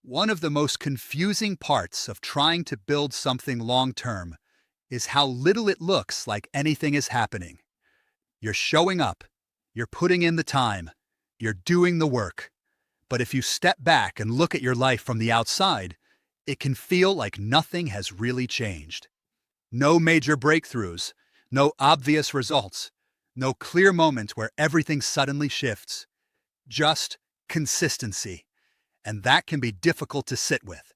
One of the most confusing parts of trying to build something long-term is how little it looks like anything is happening. You're showing up, you're putting in the time, you're doing the work. But if you step back and look at your life from the outside, it can feel like nothing has really changed. No major breakthroughs, no obvious results, no clear moment where everything suddenly shifts. Just consistency. And that can be difficult to sit with,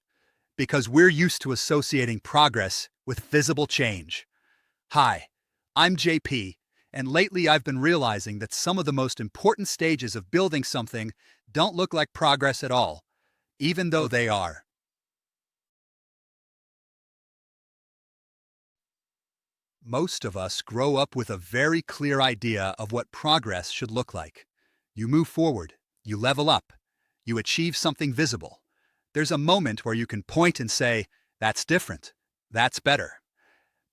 because we're used to associating progress with visible change. Hi, I'm JP, and lately I've been realizing that some of the most important stages of building something don't look like progress at all, even though they are. Most of us grow up with a very clear idea of what progress should look like. You move forward, you level up, you achieve something visible. There's a moment where you can point and say, that's different, that's better.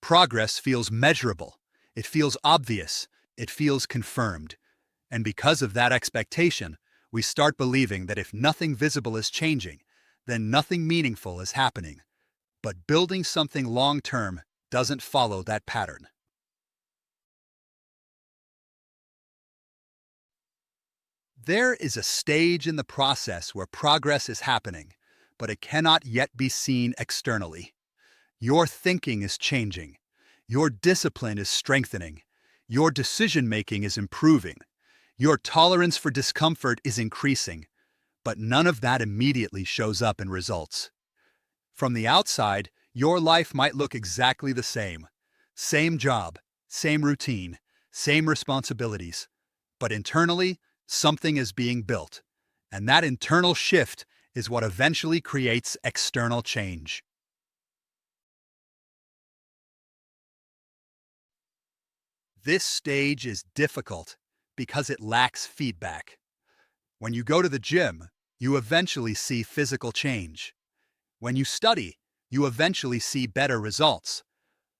Progress feels measurable, it feels obvious, it feels confirmed. And because of that expectation, we start believing that if nothing visible is changing, then nothing meaningful is happening. But building something long-term doesn't follow that pattern. There is a stage in the process where progress is happening, but it cannot yet be seen externally. Your thinking is changing. Your discipline is strengthening. Your decision-making is improving. Your tolerance for discomfort is increasing. But none of that immediately shows up in results. From the outside, your life might look exactly the same. Same job, same routine, same responsibilities. But internally, something is being built, and that internal shift is what eventually creates external change. This stage is difficult because it lacks feedback. When you go to the gym, you eventually see physical change. When you study, you eventually see better results.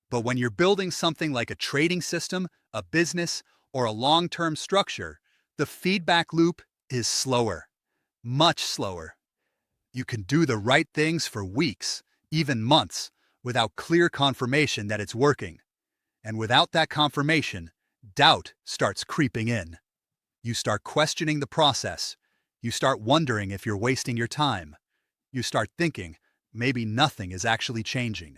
But when you're building something like a trading system, a business, or a long-term structure, the feedback loop is slower, much slower. You can do the right things for weeks, even months, without clear confirmation that it's working. And without that confirmation, doubt starts creeping in. You start questioning the process. You start wondering if you're wasting your time. You start thinking, maybe nothing is actually changing.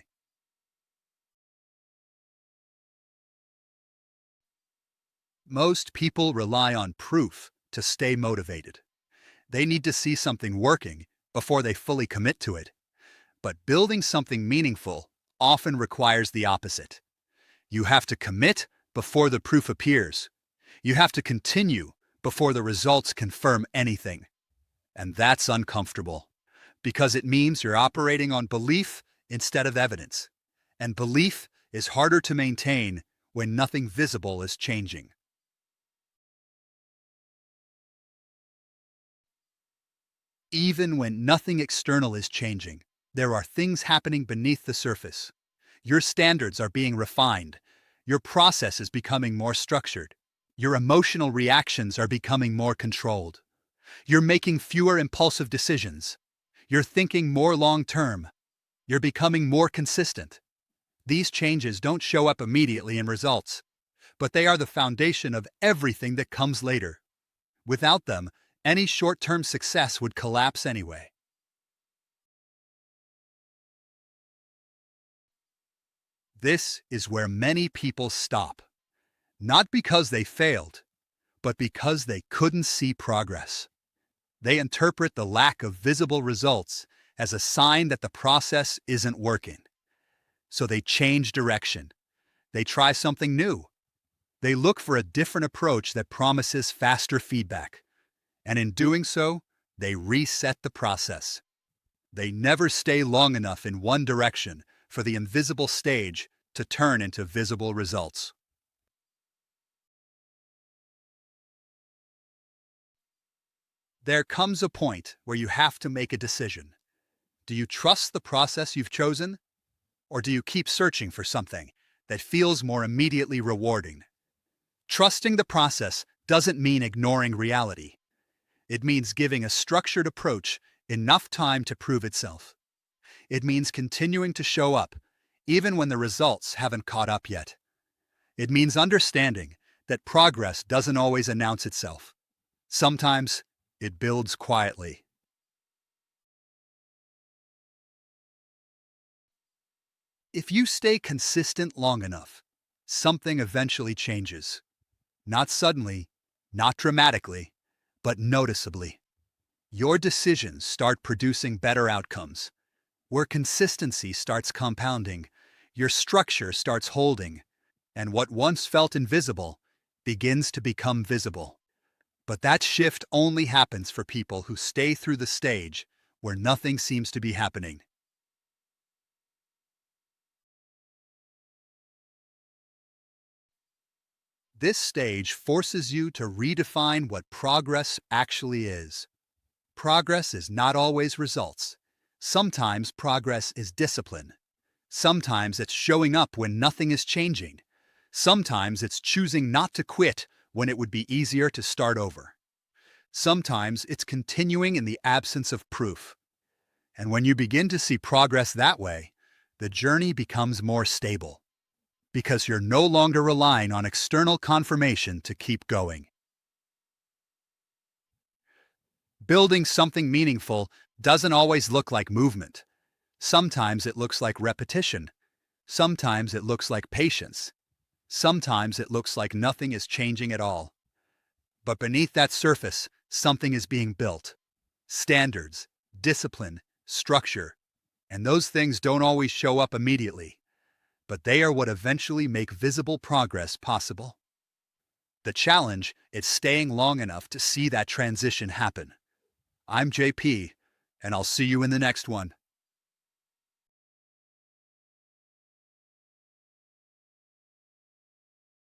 Most people rely on proof to stay motivated. They need to see something working before they fully commit to it. But building something meaningful often requires the opposite. You have to commit before the proof appears. You have to continue before the results confirm anything. And that's uncomfortable, because it means you're operating on belief instead of evidence. And belief is harder to maintain when nothing visible is changing. Even when nothing external is changing, there are things happening beneath the surface. Your standards are being refined. Your process is becoming more structured. Your emotional reactions are becoming more controlled. You're making fewer impulsive decisions. You're thinking more long-term. You're becoming more consistent. These changes don't show up immediately in results, but they are the foundation of everything that comes later. Without them, any short-term success would collapse anyway. This is where many people stop, not because they failed, but because they couldn't see progress. They interpret the lack of visible results as a sign that the process isn't working. So they change direction. They try something new. They look for a different approach that promises faster feedback. And in doing so, they reset the process. They never stay long enough in one direction for the invisible stage to turn into visible results. There comes a point where you have to make a decision. Do you trust the process you've chosen? Or do you keep searching for something that feels more immediately rewarding? Trusting the process doesn't mean ignoring reality. It means giving a structured approach enough time to prove itself. It means continuing to show up, even when the results haven't caught up yet. It means understanding that progress doesn't always announce itself. Sometimes it builds quietly. If you stay consistent long enough, something eventually changes. Not suddenly, not dramatically, but noticeably. Your decisions start producing better outcomes. Where consistency starts compounding, your structure starts holding, and what once felt invisible begins to become visible. But that shift only happens for people who stay through the stage where nothing seems to be happening. This stage forces you to redefine what progress actually is. Progress is not always results. Sometimes progress is discipline. Sometimes it's showing up when nothing is changing. Sometimes it's choosing not to quit when it would be easier to start over. Sometimes it's continuing in the absence of proof. And when you begin to see progress that way, the journey becomes more stable because you're no longer relying on external confirmation to keep going. Building something meaningful doesn't always look like movement. Sometimes it looks like repetition. Sometimes it looks like patience. Sometimes it looks like nothing is changing at all. But beneath that surface, something is being built. Standards, discipline, structure. And those things don't always show up immediately, but they are what eventually make visible progress possible. The challenge is staying long enough to see that transition happen. I'm JP, and I'll see you in the next one.